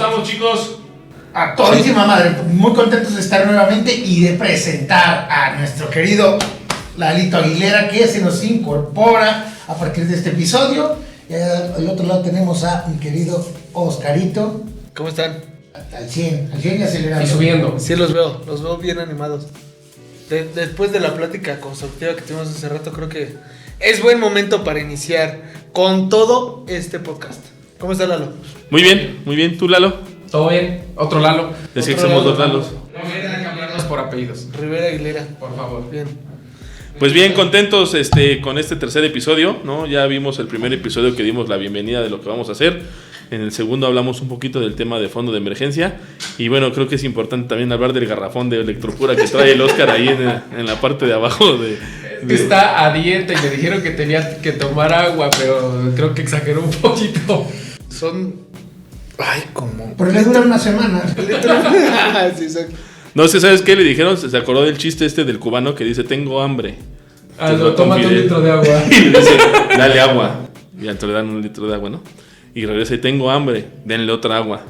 estamos, chicos? A todísima madre, muy contentos de estar nuevamente y de presentar a nuestro querido Lalito Aguilera, que se nos incorpora a partir de este episodio. Al otro lado tenemos a mi querido Oscarito. ¿Cómo están? Al 100 y acelerando. Y subiendo. Sí, los veo bien animados. Después de la plática constructiva que tuvimos hace rato, creo que es buen momento para iniciar con todo este podcast. ¿Cómo está Lalo? Muy bien. ¿Tú, Lalo? ¿Todo bien? Otro Lalo. Decía que somos dos Lalos. No me dejan cambiarlos por apellidos. Rivera Aguilera. Por favor. Bien. Pues bien, contentos con este tercer episodio, ¿no? Ya vimos el primer episodio que dimos la bienvenida de lo que vamos a hacer. En el segundo hablamos un poquito del tema de fondo de emergencia. Y bueno, creo que es importante también hablar del garrafón de Electropura que trae el Oscar ahí en la parte de abajo Que está a dieta y le dijeron que tenía que tomar agua, pero creo que exageró un poquito. Son... Ay, ¿cómo? Porque le dura una semana. Sí, exacto. No sé, ¿sabes qué? Le dijeron, se acordó del chiste del cubano que dice, tengo hambre. Tómate un litro de agua. Y le dice, dale agua. Y entonces le dan un litro de agua, ¿no? Y regresa y tengo hambre, denle otra agua.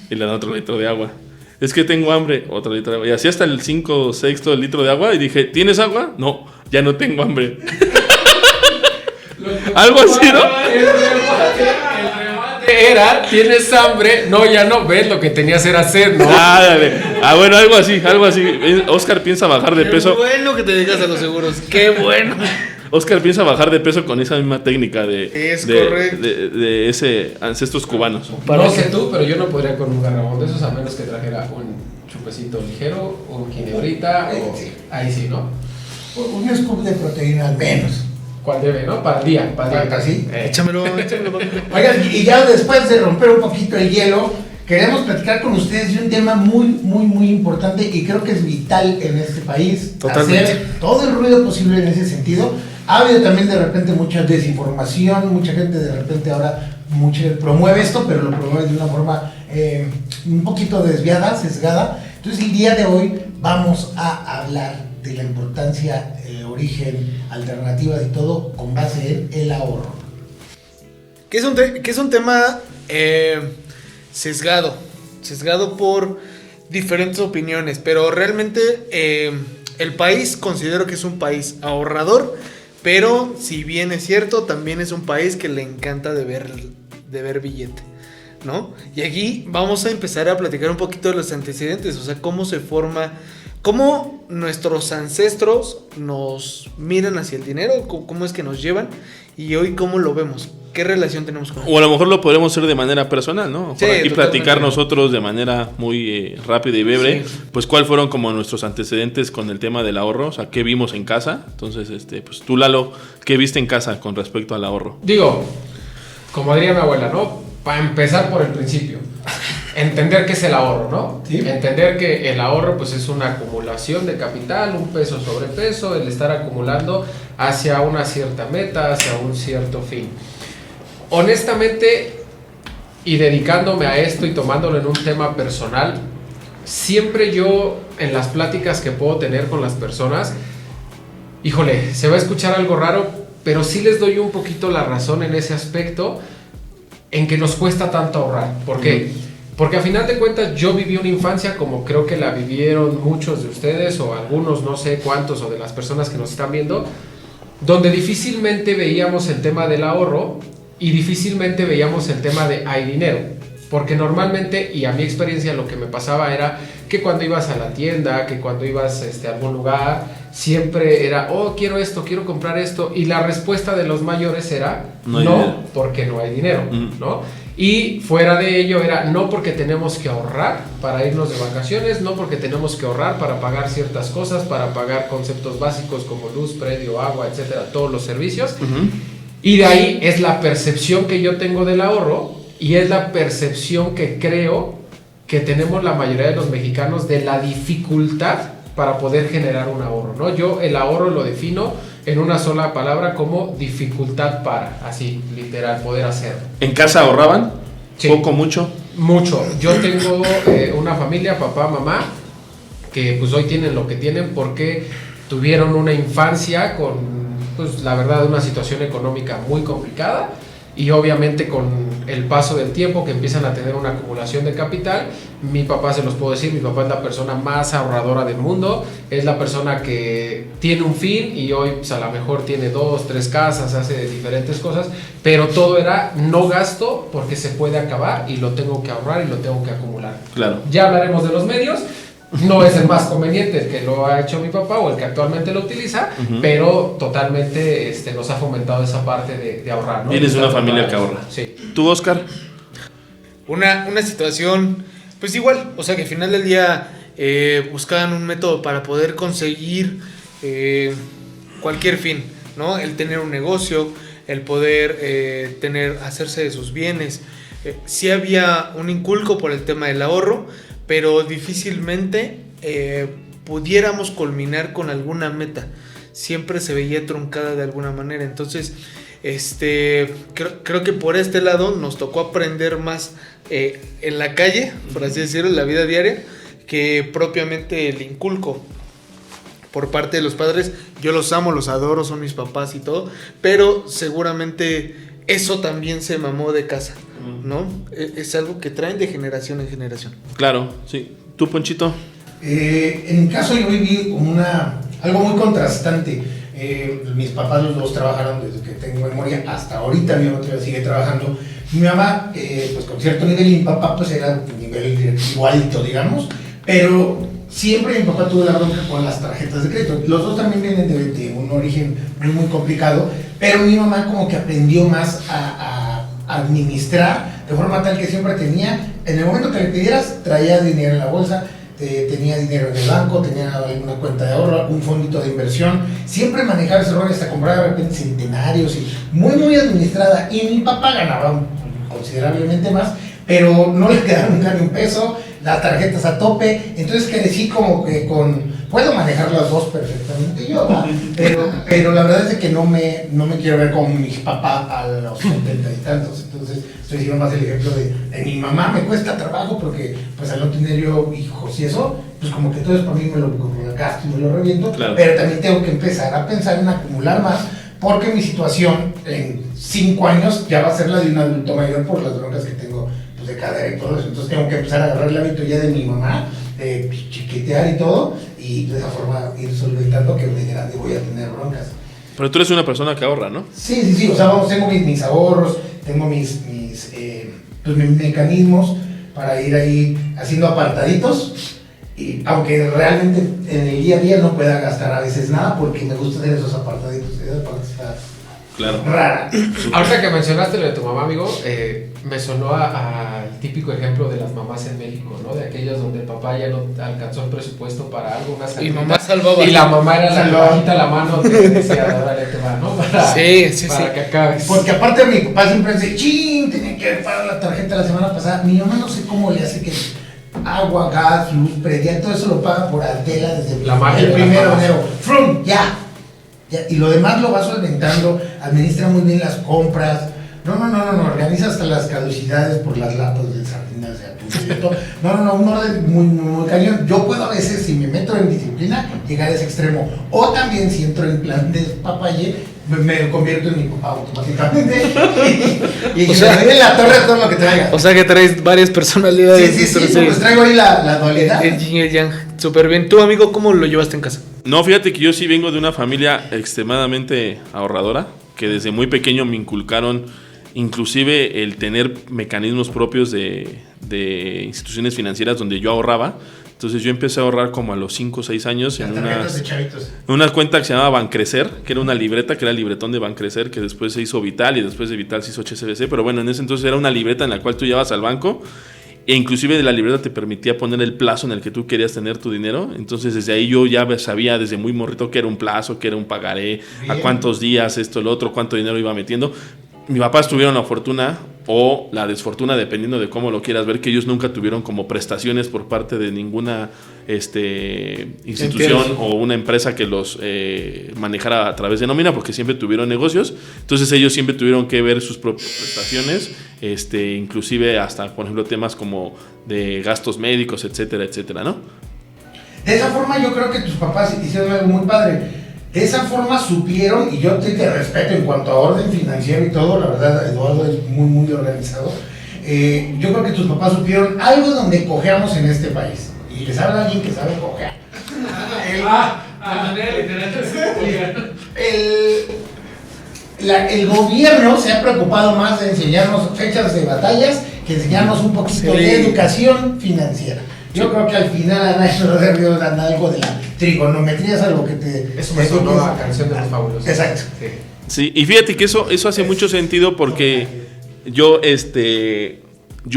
Y le dan otro litro de agua. Es que tengo hambre, otro litro de agua. Y así hasta el 5/6 del litro de agua. Y dije, ¿tienes agua? No, ya no tengo hambre. Algo así, ¿no? El remate era, ¿tienes hambre? No, ya no, ves, lo que tenías era sed, ¿no? Bueno, algo así. Oscar piensa bajar de peso. Qué bueno que te dedicas a los seguros. Qué bueno. Oscar piensa bajar de peso con esa misma técnica correcto. de ese ancestros cubanos. No sé tú, pero yo no podría con un garrafón de esos a menos que trajera un chupecito ligero, un ginebrita, o ahí sí, ¿no? Un scoop de proteína al menos. ¿Cuál debe, no? Para el día. ¿Así? Échamelo. Oigan, y ya después de romper un poquito el hielo, queremos platicar con ustedes de un tema muy importante y creo que es vital en este país. Totalmente. Hacer todo el ruido posible en ese sentido. Ha habido también de repente mucha desinformación, mucha gente de repente ahora promueve esto, pero lo promueve de una forma un poquito desviada, sesgada. Entonces el día de hoy vamos a hablar de la importancia, el origen, alternativas y todo con base en el ahorro. Que es un tema sesgado por diferentes opiniones, pero realmente el país considero que es un país ahorrador, pero si bien es cierto, también es un país que le encanta de ver billete, ¿no? Y aquí vamos a empezar a platicar un poquito de los antecedentes, o sea, cómo se forma, cómo nuestros ancestros nos miran hacia el dinero, cómo es que nos llevan y hoy cómo lo vemos. ¿Qué relación tenemos con él? O a lo mejor lo podremos hacer de manera personal, ¿no? Sí, Aquí totalmente. platicar nosotros de manera muy rápida y breve, Sí. pues cuál fueron como nuestros antecedentes con el tema del ahorro, o sea, qué vimos en casa. Entonces, pues tú, Lalo, ¿qué viste en casa con respecto al ahorro? Digo, como diría mi abuela, ¿no? Para empezar por el principio. Entender qué es el ahorro, ¿no? Sí. Entender que el ahorro pues es una acumulación de capital, un peso sobre peso, el estar acumulando hacia una cierta meta, hacia un cierto fin. Honestamente, y dedicándome a esto y tomándolo en un tema personal, siempre yo en las pláticas que puedo tener con las personas, híjole, se va a escuchar algo raro, pero sí les doy un poquito la razón en ese aspecto en que nos cuesta tanto ahorrar. ¿Por qué? Porque a final de cuentas yo viví una infancia como creo que la vivieron muchos de ustedes o algunos, no sé cuántos, o de las personas que nos están viendo, donde difícilmente veíamos el tema del ahorro y difícilmente veíamos el tema de hay dinero. Porque normalmente, y a mi experiencia lo que me pasaba era que cuando ibas a la tienda, que cuando ibas a algún lugar, siempre era, oh, quiero esto, quiero comprar esto. Y la respuesta de los mayores era, no, porque no hay dinero, ¿no? Y fuera de ello era, no porque tenemos que ahorrar para irnos de vacaciones, no porque tenemos que ahorrar para pagar ciertas cosas, para pagar conceptos básicos como luz, predio, agua, etcétera, todos los servicios. Y de ahí es la percepción que yo tengo del ahorro. Y es la percepción que creo que tenemos la mayoría de los mexicanos de la dificultad para poder generar un ahorro, ¿no? Yo el ahorro lo defino en una sola palabra como dificultad para, así, literal, poder hacerlo. ¿En casa ahorraban? Sí. ¿Poco, mucho? Mucho. Yo tengo una familia, papá, mamá, que pues hoy tienen lo que tienen porque tuvieron una infancia con, pues la verdad, una situación económica muy complicada. y obviamente con el paso del tiempo que empiezan a tener una acumulación de capital, mi papá, se los puedo decir, mi papá es la persona más ahorradora del mundo, es la persona que tiene un fin y hoy pues, a lo mejor tiene 2, 3 casas, hace diferentes cosas, pero todo era no gasto porque se puede acabar y lo tengo que ahorrar y lo tengo que acumular. Claro. Ya hablaremos de los medios. No es el más conveniente el que lo ha hecho mi papá o el que actualmente lo utiliza, pero totalmente nos ha fomentado esa parte de ahorrar, ¿no? Vienes de una familia que ahorra. Sí. ¿Tú, Oscar? Una situación, pues igual, o sea que al final del día buscaban un método para poder conseguir cualquier fin, ¿no? El tener un negocio, el poder hacerse de sus bienes. Sí había un inculco por el tema del ahorro, pero difícilmente pudiéramos culminar con alguna meta. Siempre se veía truncada de alguna manera. Entonces, creo que por este lado nos tocó aprender más en la calle, por así decirlo, en la vida diaria, que propiamente el inculco por parte de los padres. Yo los amo, los adoro, son mis papás y todo, pero seguramente eso también se mamó de casa, ¿no? Es algo que traen de generación en generación. Claro, sí. ¿Tú, Ponchito? En mi caso yo viví como algo muy contrastante. Mis papás los dos trabajaron desde que tengo memoria hasta ahorita. Mi mamá todavía sigue trabajando. Mi mamá, pues con cierto nivel, y mi papá pues era un nivel igualito, digamos, pero siempre mi papá tuvo la bronca con las tarjetas de crédito. Los dos también vienen de un origen muy complicado, pero mi mamá como que aprendió más a administrar de forma tal que siempre tenía, en el momento que le pidieras, traía dinero en la bolsa, tenía dinero en el banco, tenía alguna cuenta de ahorro, un fondito de inversión, siempre manejaba ese rol hasta comprar de repente centenarios y muy administrada. Y mi papá ganaba considerablemente más, pero no le quedaba nunca ni un peso, las tarjetas a tope. Entonces crecí como que puedo manejar las dos perfectamente yo, ¿verdad? pero la verdad es que no me quiero ver como mi papá a los 70 y tantos. Entonces estoy diciendo más el ejemplo de mi mamá. Me cuesta trabajo porque pues al no tener yo hijos y eso, pues como que todo es para mí, me lo gasto y me lo reviento, claro. Pero también tengo que empezar a pensar en acumular más, porque mi situación en 5 años ya va a ser la de un adulto mayor por las broncas que tengo pues, de cadera y todo eso. Entonces tengo que empezar a agarrar el hábito ya de mi mamá, de chiquitear y todo, y de esa forma ir solventando que de grande voy a tener broncas. Pero tú eres una persona que ahorra, ¿no? Sí, o sea, vamos, tengo mis ahorros, tengo mis mecanismos para ir ahí haciendo apartaditos, y aunque realmente en el día a día no pueda gastar a veces nada, porque me gusta hacer esos apartaditos. Esa parte está claro. Rara. Ahorita que mencionaste lo de tu mamá, amigo, me sonó al típico ejemplo de las mamás en México, ¿no? De aquellas donde el papá ya no alcanzó el presupuesto para algo, una y mamá salvaba. Y la mamá era la que bajita la mano que decía, órale, te va, ¿no? Para que acabes. Porque aparte mi papá siempre dice, ¡chin! Tenía que pagar la tarjeta la semana pasada. Mi mamá no sé cómo le hace que agua, gas, luz, predial, todo eso lo paga por Altela desde el 1 de enero. ¡Frum! Ya. Y lo demás lo va solventando, administra muy bien las compras. No, organiza hasta las caducidades por las latas de sardinas de atún. No, un orden muy cañón. Yo puedo a veces, si me meto en disciplina, llegar a ese extremo. O también, si entro en plan de papaye, me convierto en mi papá automáticamente. y o sea, me doy en la torre todo lo que traiga. O sea que traes varias personalidades. Sí, pues traigo ahí la dualidad. El yin y el yang. Súper bien. ¿Tú, amigo, cómo lo llevaste en casa? No, fíjate que yo sí vengo de una familia extremadamente ahorradora, que desde muy pequeño me inculcaron inclusive el tener mecanismos propios de instituciones financieras donde yo ahorraba. Entonces yo empecé a ahorrar como a los 5 o 6 años en una cuenta que se llamaba Bancrecer, que era una libreta, que era el libretón de Bancrecer, que después se hizo Vital y después de Vital se hizo HSBC, pero bueno, en ese entonces era una libreta en la cual tú llevabas al banco e inclusive de la libreta te permitía poner el plazo en el que tú querías tener tu dinero. Entonces desde ahí yo ya sabía desde muy morrito que era un plazo, que era un pagaré, bien, a cuántos días, esto, lo otro, cuánto dinero iba metiendo. Mis papás tuvieron la fortuna o la desfortuna, dependiendo de cómo lo quieras ver, que ellos nunca tuvieron como prestaciones por parte de ninguna institución o una empresa que los manejara a través de nómina, porque siempre tuvieron negocios. Entonces ellos siempre tuvieron que ver sus propias prestaciones, inclusive hasta, por ejemplo, temas como de gastos médicos, etcétera, etcétera, ¿no? De esa forma yo creo que tus papás hicieron algo muy padre. De esa forma supieron, y yo te respeto en cuanto a orden financiero y todo, la verdad, Eduardo es muy organizado. Yo creo que tus papás supieron algo donde cojeamos en este país. Y les habla alguien que sabe cojear. El gobierno se ha preocupado más de enseñarnos fechas de batallas que enseñarnos un poquito de educación financiera. Yo creo que al final a nadie nos debió dar algo de la trigonometría, es algo que te... Eso me sonó a Canción de los Fabulosos. Exacto. Sí, y fíjate que eso hace mucho sentido porque yo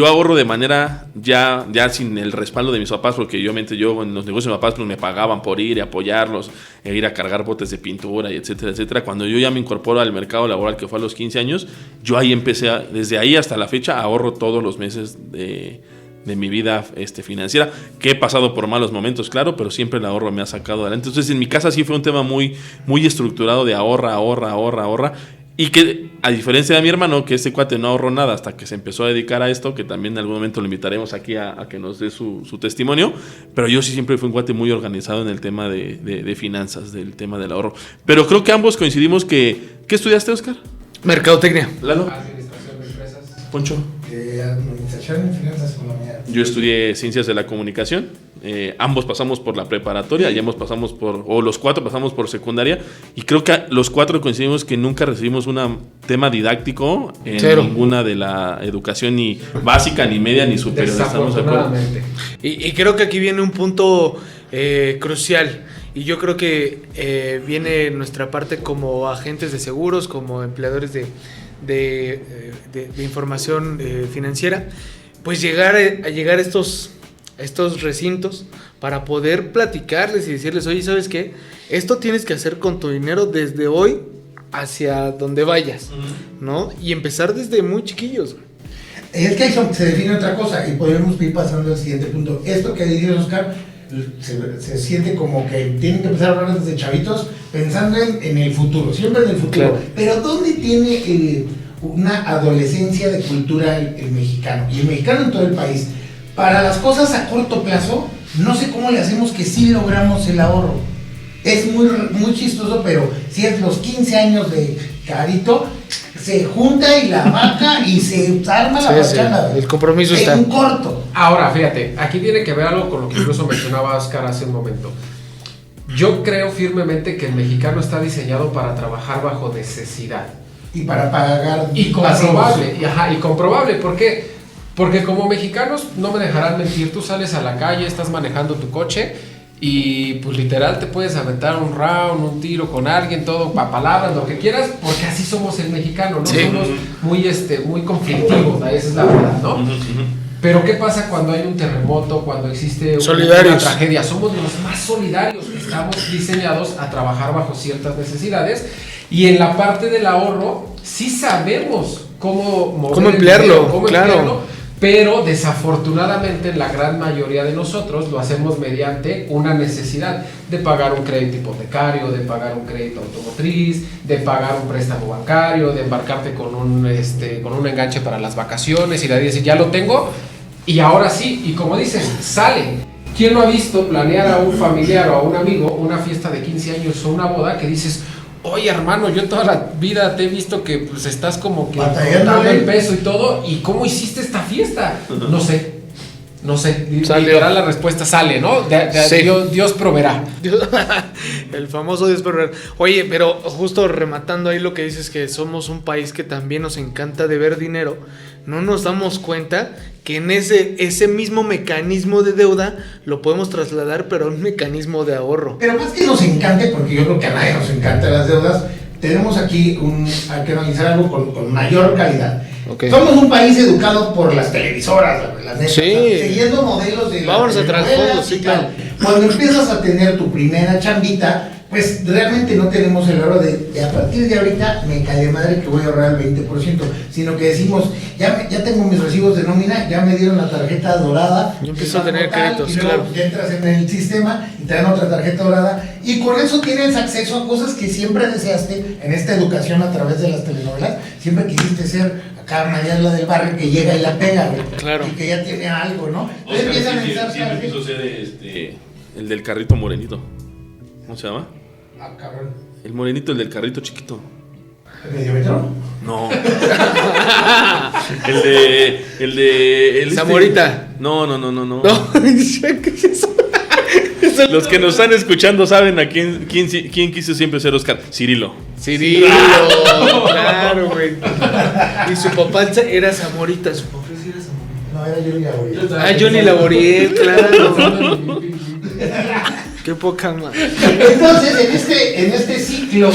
ahorro de manera ya sin el respaldo de mis papás, porque yo en los negocios de mis papás pues me pagaban por ir y apoyarlos, e ir a cargar botes de pintura y etcétera. Cuando yo ya me incorporo al mercado laboral, que fue a los 15 años, yo ahí empecé, desde ahí hasta la fecha, ahorro todos los meses de mi vida financiera, que he pasado por malos momentos, claro, pero siempre el ahorro me ha sacado adelante. Entonces en mi casa sí fue un tema muy estructurado de ahorra, y que a diferencia de mi hermano, que este cuate no ahorró nada hasta que se empezó a dedicar a esto, que también en algún momento lo invitaremos aquí a que nos dé su testimonio, pero yo sí siempre fui un cuate muy organizado en el tema de finanzas, del tema del ahorro. Pero creo que ambos coincidimos ¿qué estudiaste, Oscar? Mercadotecnia. Lalo. Administración de empresas. Poncho. Administración y finanzas economía. Yo estudié Ciencias de la Comunicación. Ambos pasamos por la preparatoria, los cuatro pasamos por secundaria, y creo que los cuatro coincidimos que nunca recibimos un tema didáctico en ninguna de la educación, ni básica, ni media, ni superior. ¿Estamos de acuerdo? Y creo que aquí viene un punto crucial, y yo creo que viene nuestra parte como agentes de seguros, como empleadores de información financiera, pues llegar a estos recintos para poder platicarles y decirles, oye, ¿sabes qué? Esto tienes que hacer con tu dinero desde hoy hacia donde vayas, ¿no? Y empezar desde muy chiquillos. Es que ahí se define otra cosa y podemos ir pasando al siguiente punto. Esto que dice Oscar se siente como que tienen que empezar a hablar desde chavitos pensando en el futuro, siempre en el futuro. Claro. Pero ¿dónde tiene una adolescencia de cultura el mexicano? Y el mexicano en todo el país. Para las cosas a corto plazo, no sé cómo le hacemos que sí logramos el ahorro. Es muy chistoso, pero si es los 15 años de Carito, se junta y la vaca y se arma la bachana. El compromiso está en corto. Ahora, fíjate, aquí tiene que ver algo con lo que incluso mencionaba Oscar hace un momento. Yo creo firmemente que el mexicano está diseñado para trabajar bajo necesidad. Y para pagar. Y comprobable. Y comprobable. ¿Por qué? Porque como mexicanos, no me dejarán mentir, tú sales a la calle, estás manejando tu coche y pues literal te puedes aventar un round, un tiro con alguien, todo, para palabras, lo que quieras, porque así somos el mexicano, ¿no? Sí. Somos muy conflictivos, esa es la verdad, ¿no? Pero ¿qué pasa cuando hay un terremoto, cuando existe una tragedia? Somos los más solidarios, estamos diseñados a trabajar bajo ciertas necesidades, y en la parte del ahorro sí sabemos cómo emplearlo, emplearlo, pero desafortunadamente la gran mayoría de nosotros lo hacemos mediante una necesidad de pagar un crédito hipotecario, de pagar un crédito automotriz, de pagar un préstamo bancario, de embarcarte con un enganche para las vacaciones y de ahí decir, ya lo tengo y ahora sí, y como dices, sale. ¿Quién no ha visto planear a un familiar o a un amigo una fiesta de 15 años o una boda que dices, oye hermano, yo toda la vida te he visto que pues estás como que dando el peso y todo, ¿y cómo hiciste esta fiesta? No sé, literal la respuesta sale, ¿no? Sí. Dios proveerá. El famoso Dios proveerá. Oye, pero justo rematando ahí lo que dices, que somos un país que también nos encanta deber dinero, no nos damos cuenta que en ese mismo mecanismo de deuda lo podemos trasladar, pero a un mecanismo de ahorro. Pero más que nos encante, porque yo creo que a nadie nos encantan las deudas, tenemos aquí hay que analizar algo con mayor calidad. Okay. Somos un país educado por las televisoras, las netas, siguiendo modelos de vamos a trasfondo, sí, claro. Cuando empiezas a tener tu primera chambita, pues realmente no tenemos el ahorro de a partir de ahorita me cae de madre que voy a ahorrar el 20%, sino que decimos, ya tengo mis recibos de nómina, ya me dieron la tarjeta dorada. Yo empiezo a tener créditos, claro. Ya entras en el sistema y te dan otra tarjeta dorada y con eso tienes acceso a cosas que siempre deseaste en esta educación a través de las telenovelas. Siempre quisiste ser acá Mariana del barrio que llega y la pega, güey. Claro. Y que ya tiene algo, ¿no? Entonces empiezan a pensar siempre quiso ser el del carrito morenito. ¿Cómo se llama? Ah, cabrón. El morenito, el del carrito chiquito. ¿Medio metro? No. el Zamorita. No. No, ¿qué es eso? Los que nos están escuchando saben a quién quiso siempre ser Oscar. Cirilo. Cirilo, claro, güey. Y su papá era Zamorita, su papá sí era Zamorita. No, era Johnny Laboriel. Ah, Johnny Laboriel, claro. Qué poca madre. Entonces, en este ciclo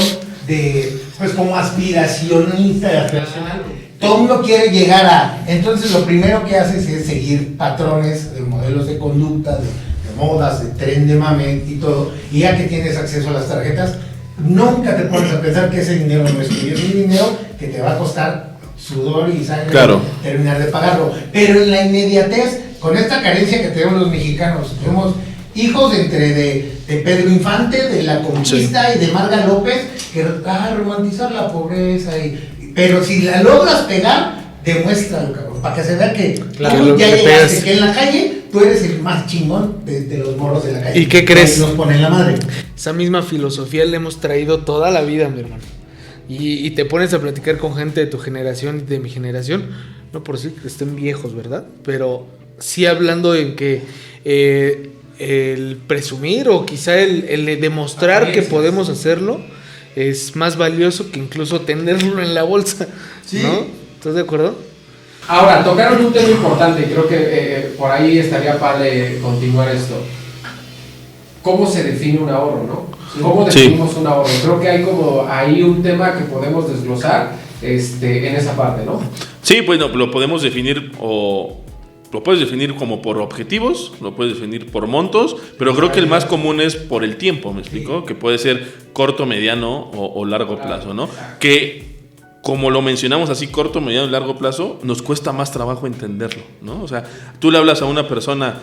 de, pues como aspiracionista, aspiracional, todo el mundo quiere llegar a. Entonces, lo primero que haces es seguir patrones de modelos de conducta, de modas, de tren de mame y todo. Y ya que tienes acceso a las tarjetas, nunca te pones a pensar que ese dinero no es tuyo. Es un dinero que te va a costar sudor y sangre, claro, terminar de pagarlo. Pero en la inmediatez, con esta carencia que tenemos los mexicanos, tenemos hijos de Pedro Infante, de La Conquista, sí, y de Marga López, que romantizar la pobreza. Pero si la logras pegar, demuéstralo, cabrón, para que se vea que claro, tú ya llegaste, que en la calle tú eres el más chingón de los morros de la calle. ¿Y qué crees? Nos ponen la madre. Esa misma filosofía la hemos traído toda la vida, mi hermano. Y te pones a platicar con gente de tu generación y de mi generación, no por decir que estén viejos, ¿verdad? Pero sí hablando en que el presumir o quizá el demostrar que podemos hacerlo es más valioso que incluso tenerlo en la bolsa, ¿sí? ¿No? ¿Estás de acuerdo? Ahora, tocaron un tema importante, creo que por ahí estaría padre continuar esto. ¿Cómo se define un ahorro, no? ¿Cómo definimos un ahorro? Creo que hay como ahí un tema que podemos desglosar en esa parte, ¿no? Sí, bueno, lo podemos definir o lo puedes definir como por objetivos, lo puedes definir por montos, pero creo que el más común es por el tiempo, ¿me explico? Que puede ser corto, mediano o largo plazo, ¿no? Que como lo mencionamos así, corto, mediano y largo plazo, nos cuesta más trabajo entenderlo, ¿no? O sea, tú le hablas a una persona,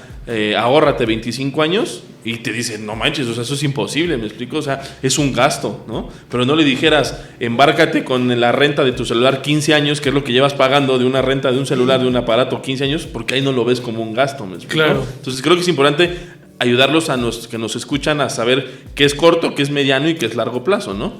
ahórrate 25 años y te dice, no manches, o sea, eso es imposible, ¿me explico? O sea, es un gasto, ¿no? Pero no le dijeras, embárcate con la renta de tu celular 15 años, que es lo que llevas pagando de una renta de un celular, de un aparato 15 años, porque ahí no lo ves como un gasto, ¿me explico? Claro. Entonces creo que es importante ayudarlos que nos escuchan a saber qué es corto, qué es mediano y qué es largo plazo, ¿no?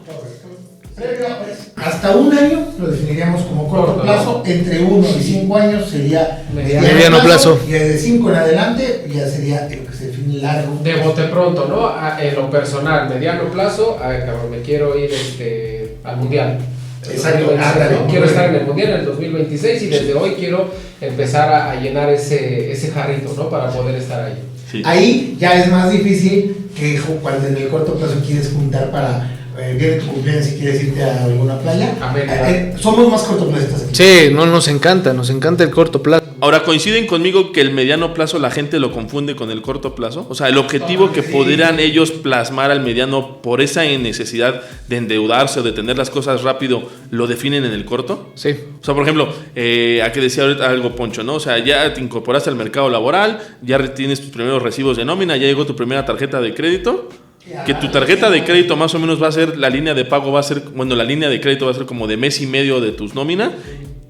Hasta un año lo definiríamos como corto plazo, entre 1 y 5 años sería mediano plazo, y de 5 en adelante ya sería lo que se define largo. De bote pronto, ¿no? En lo personal, mediano plazo, a ver, cabrón, me quiero ir al mundial. Exacto. Quiero estar en el mundial en el 2026 y desde hoy quiero empezar a llenar ese jarrito, ¿no? Para poder estar ahí. Sí. Ahí ya es más difícil que cuando en el corto plazo quieres juntar para viene tu cumpleaños y quieres irte a alguna playa. Somos más cortoplacistas aquí. Sí, no, nos encanta el corto plazo. Ahora, ¿coinciden conmigo que el mediano plazo la gente lo confunde con el corto plazo? O sea, el objetivo que podrían ellos plasmar al mediano por esa necesidad de endeudarse o de tener las cosas rápido, ¿lo definen en el corto? Sí. O sea, por ejemplo, a que decía ahorita algo Poncho, ¿no? O sea, ya te incorporaste al mercado laboral, ya tienes tus primeros recibos de nómina, ya llegó tu primera tarjeta de crédito. Que tu tarjeta de crédito más o menos va a ser, la línea de pago va a ser, bueno, la línea de crédito va a ser como de mes y medio de tus nómina,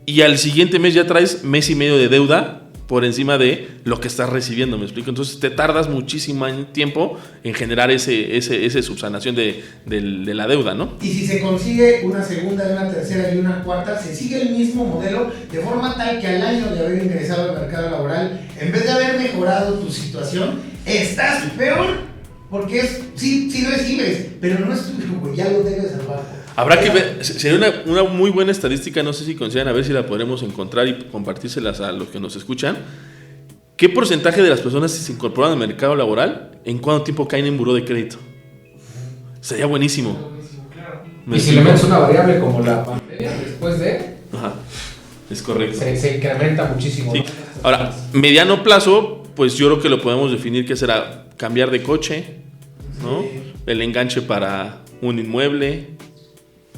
y al siguiente mes ya traes mes y medio de deuda por encima de lo que estás recibiendo, ¿me explico? Entonces te tardas muchísimo tiempo en generar ese subsanación de la deuda, ¿no? Y si se consigue una segunda, una tercera y una cuarta, se sigue el mismo modelo de forma tal que al año de haber ingresado al mercado laboral, en vez de haber mejorado tu situación, estás peor. Porque sí recibes, pero no es tuyo, güey, ya lo debes al banco. Habrá que ver, sería una muy buena estadística, no sé si consideran, a ver si la podremos encontrar y compartírselas a los que nos escuchan. ¿Qué porcentaje de las personas que se incorporan al mercado laboral, en cuánto tiempo caen en buró de crédito? Sería buenísimo. Y si le metes una variable como la pandemia, después de... Ajá, es correcto. Se incrementa muchísimo. Sí. ¿No? Ahora, mediano plazo, pues yo creo que lo podemos definir que será cambiar de coche, ¿no? Sí. El enganche para un inmueble.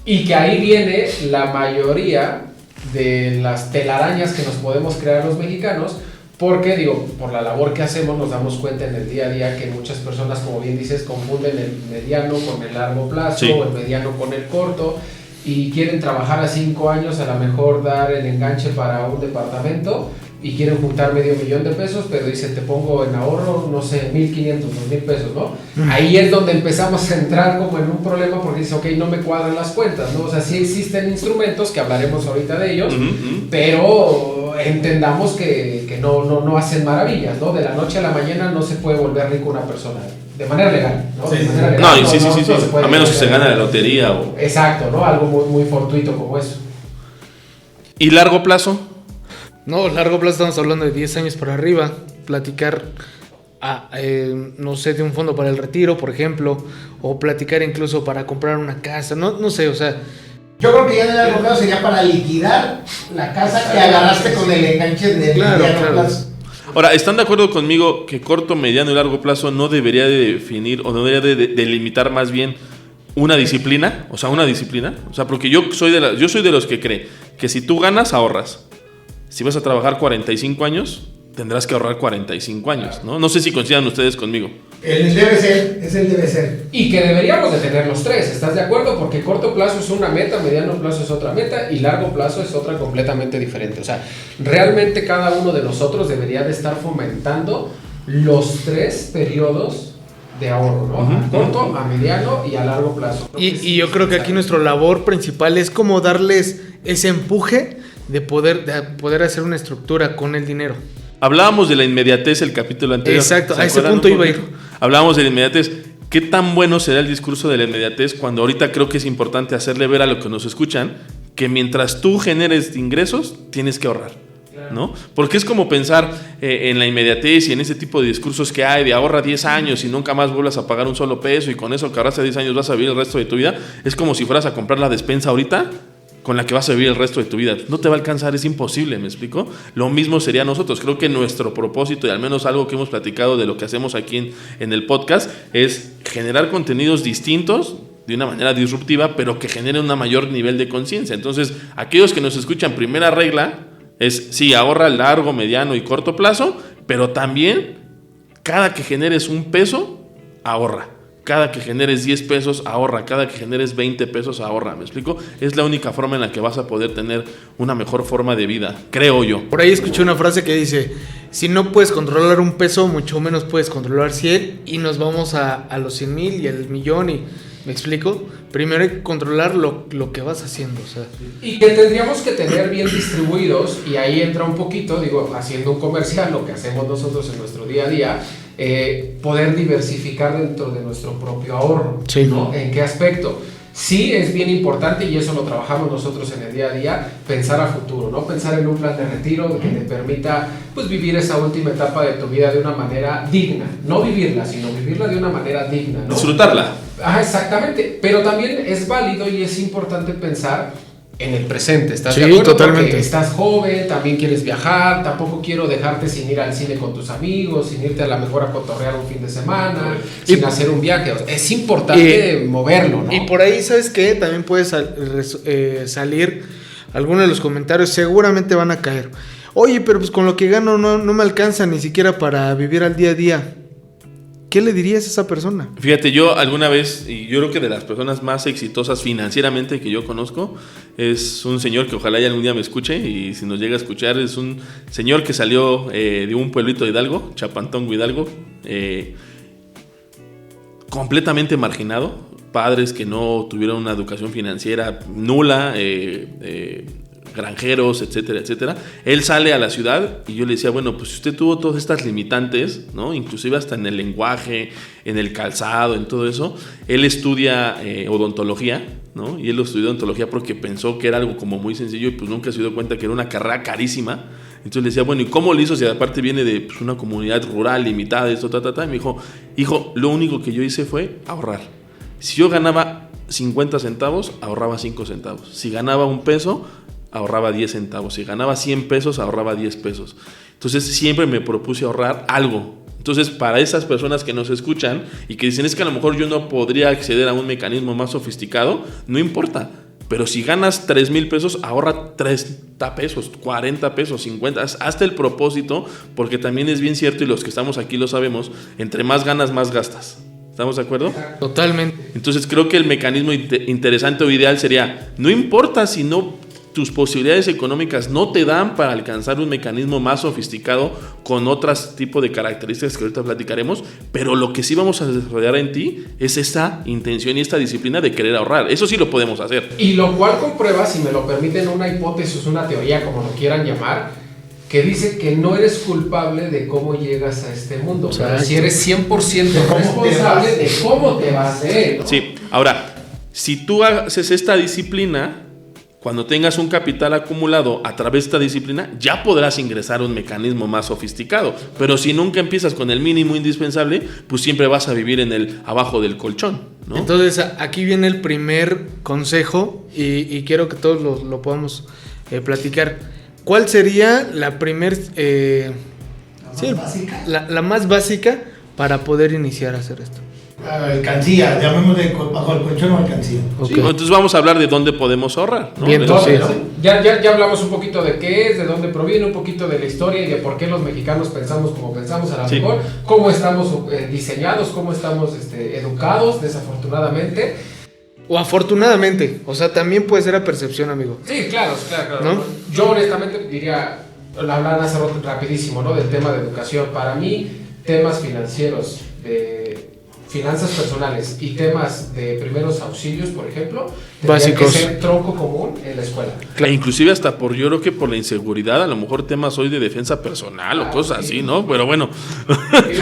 Y que ahí viene la mayoría de las telarañas que nos podemos crear los mexicanos, porque digo, por la labor que hacemos nos damos cuenta en el día a día que muchas personas, como bien dices, confunden el mediano con el largo plazo, sí, o el mediano con el corto, y quieren trabajar a 5 años, a lo mejor dar el enganche para un departamento, y quieren juntar $500,000, pero dicen, te pongo en ahorro, no sé, 1,500, 2,000 pesos, ¿no? Ahí es donde empezamos a entrar como en un problema porque dices, ok, no me cuadran las cuentas, ¿no? O sea, sí existen instrumentos, que hablaremos ahorita de ellos, pero entendamos que no hacen maravillas, ¿no? De la noche a la mañana no se puede volver rico una persona. De manera legal, ¿no? Sí, de manera legal, no, sí, se puede a menos que se volver gane la rico. lotería o... Exacto, ¿no? Algo muy fortuito como eso. ¿Y largo plazo? No, largo plazo estamos hablando de 10 años para arriba. Platicar, no sé, de un fondo para el retiro, por ejemplo, o platicar incluso para comprar una casa, no sé, o sea... Yo creo que ya en el largo plazo sería para liquidar la casa que agarraste con el enganche del Claro, mediano claro. plazo. Ahora, ¿están de acuerdo conmigo que corto, mediano y largo plazo no debería de definir o no debería de delimitar más bien una disciplina? O sea, una disciplina. O sea, porque yo soy de los que cree que si tú ganas, ahorras. Si vas a trabajar 45 años, tendrás que ahorrar 45 años, ¿no? No sé si coincidan ustedes conmigo. El debe ser, es el debe ser. Y que deberíamos de tener los tres, ¿estás de acuerdo? Porque corto plazo es una meta, mediano plazo es otra meta y largo plazo es otra completamente diferente. O sea, realmente cada uno de nosotros debería de estar fomentando los tres periodos de ahorro, ¿no? A corto, a mediano y a largo plazo. Y yo creo que aquí nuestra labor principal es como darles ese empuje de poder hacer una estructura con el dinero. Hablábamos de la inmediatez el capítulo anterior. Exacto, ¿Se a ese acuerdan punto un iba a ir. poquito? Hablábamos de la inmediatez. ¿Qué tan bueno será el discurso de la inmediatez cuando ahorita creo que es importante hacerle ver a los que nos escuchan que mientras tú generes ingresos, tienes que ahorrar? ¿No? Porque es como pensar en la inmediatez y en ese tipo de discursos que hay de ahorra 10 años y nunca más vuelvas a pagar un solo peso y con eso que ahorraste 10 años vas a vivir el resto de tu vida. Es como si fueras a comprar la despensa ahorita con la que vas a vivir el resto de tu vida. No te va a alcanzar, es imposible, ¿me explico? Lo mismo sería nosotros. Creo que nuestro propósito, y al menos algo que hemos platicado de lo que hacemos aquí en el podcast, es generar contenidos distintos de una manera disruptiva, pero que generen un mayor nivel de conciencia. Entonces, aquellos que nos escuchan, primera regla es, sí, ahorra largo, mediano y corto plazo, pero también cada que generes un peso, ahorra. Cada que generes 10 pesos, ahorra. Cada que generes 20 pesos, ahorra. ¿Me explico? Es la única forma en la que vas a poder tener una mejor forma de vida, creo yo. Por ahí escuché una frase que dice, si no puedes controlar un peso, mucho menos puedes controlar 100 y nos vamos a los 100,000 y al millón y... ¿Me explico? Primero hay que controlar lo que vas haciendo, o sea. Y que tendríamos que tener bien distribuidos, y ahí entra un poquito, digo, haciendo un comercial, lo que hacemos nosotros en nuestro día a día, poder diversificar dentro de nuestro propio ahorro, Sí. ¿no? ¿En qué aspecto? Sí es bien importante, y eso lo trabajamos nosotros en el día a día, pensar a futuro, ¿no? Pensar en un plan de retiro que te permita, pues, vivir esa última etapa de tu vida de una manera digna. No vivirla, sino vivirla de una manera digna, ¿no? Disfrutarla. Ah, exactamente, pero también es válido y es importante pensar en el presente, ¿estás Sí, de acuerdo? totalmente. Porque estás joven, también quieres viajar, tampoco quiero dejarte sin ir al cine con tus amigos, sin irte a la mejor a cotorrear un fin de semana, sin hacer un viaje. O sea, es importante moverlo, ¿no? Y por ahí, ¿sabes qué? También puede salir algunos de los comentarios, seguramente van a caer. Oye, pero pues con lo que gano no me alcanza ni siquiera para vivir al día a día. ¿Qué le dirías a esa persona? Fíjate, yo alguna vez, y yo creo que de las personas más exitosas financieramente que yo conozco, es un señor que ojalá ya algún día me escuche, y si nos llega a escuchar, es un señor que salió de un pueblito de Hidalgo, Chapantongo, Hidalgo, completamente marginado, padres que no tuvieron una educación financiera nula, granjeros, etcétera, etcétera. Él sale a la ciudad y yo le decía, bueno, pues si usted tuvo todas estas limitantes, ¿no? Inclusive hasta en el lenguaje, en el calzado, en todo eso. Él estudia odontología, ¿no? Y él estudió odontología porque pensó que era algo como muy sencillo y pues nunca se dio cuenta que era una carrera carísima. Entonces le decía, bueno, ¿y cómo lo hizo si aparte viene de pues, una comunidad rural limitada, esto, Y me dijo, hijo, lo único que yo hice fue ahorrar. Si yo ganaba 50 centavos, ahorraba 5 centavos. Si ganaba un peso, ahorraba 10 centavos. Si ganaba 100 pesos, ahorraba 10 pesos. Entonces siempre me propuse ahorrar algo. Entonces, para esas personas que nos escuchan y que dicen, es que a lo mejor yo no podría acceder a un mecanismo más sofisticado, no importa. Pero si ganas 3,000 pesos, ahorra 30 pesos, 40 pesos, 50. Hazte el propósito, porque también es bien cierto, y los que estamos aquí lo sabemos, entre más ganas, más gastas. ¿Estamos de acuerdo? Totalmente. Entonces creo que el mecanismo interesante o ideal sería, no importa si tus posibilidades económicas no te dan para alcanzar un mecanismo más sofisticado con otros tipos de características que ahorita platicaremos, pero lo que sí vamos a desarrollar en ti es esta intención y esta disciplina de querer ahorrar. Eso sí lo podemos hacer. Y lo cual comprueba, si me lo permiten, una hipótesis, una teoría, como lo quieran llamar, que dice que no eres culpable de cómo llegas a este mundo, pero si eres 100% responsable de cómo te vas a él, ¿no? Sí, ahora, si tú haces esta disciplina, cuando tengas un capital acumulado a través de esta disciplina, ya podrás ingresar a un mecanismo más sofisticado. Pero si nunca empiezas con el mínimo indispensable, pues siempre vas a vivir en el abajo del colchón, ¿no? Entonces, aquí viene el primer consejo y quiero que todos lo podamos platicar. ¿Cuál sería la básica? La más básica para poder iniciar a hacer esto? Alcancía, llamémosle bajo el colchón o alcancía. Sí, entonces vamos a hablar de dónde podemos ahorrar, ¿no? Bien, Entonces, ya hablamos un poquito de qué es, de dónde proviene, un poquito de la historia y de por qué los mexicanos pensamos como pensamos, a lo mejor, cómo estamos diseñados, cómo estamos educados, desafortunadamente. O afortunadamente, o sea, también puede ser a percepción, amigo. Sí, claro. ¿No? Yo honestamente diría, lo hablaban hace rato rapidísimo, ¿no? Del tema de educación. Para mí, temas financieros, de finanzas personales y temas de primeros auxilios, por ejemplo, tendrían básicos, que ser tronco común en la escuela. Inclusive hasta yo creo que por la inseguridad, a lo mejor temas hoy de defensa personal o cosas así, ¿no? Pero bueno,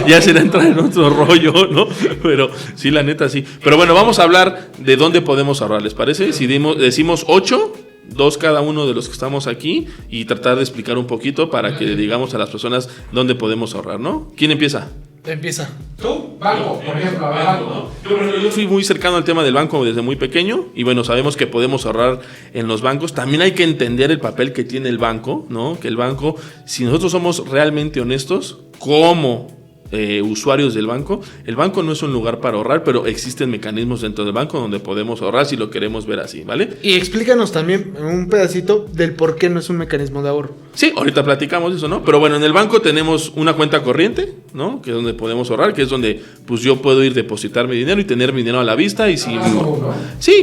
ya será entrar en otro rollo, ¿no? Pero sí, la neta sí. Pero bueno, vamos a hablar de dónde podemos ahorrar, ¿les parece? Si decimos 8, 2 cada uno de los que estamos aquí y tratar de explicar un poquito para que le digamos a las personas dónde podemos ahorrar, ¿no? ¿Quién empieza? Empieza. ¿Tú? Banco, por ejemplo, banco. Yo fui muy cercano al tema del banco desde muy pequeño y bueno, sabemos que podemos ahorrar en los bancos. También hay que entender el papel que tiene el banco, ¿no? Que el banco, si nosotros somos realmente honestos, como usuarios del banco, el banco no es un lugar para ahorrar, pero existen mecanismos dentro del banco donde podemos ahorrar si lo queremos ver así, ¿vale? Y explícanos también un pedacito del por qué no es un mecanismo de ahorro. Sí, ahorita platicamos eso, ¿no? Pero bueno, en el banco tenemos una cuenta corriente, ¿no? Que es donde podemos ahorrar, que es donde pues yo puedo ir a depositar mi dinero y tener mi dinero a la vista y si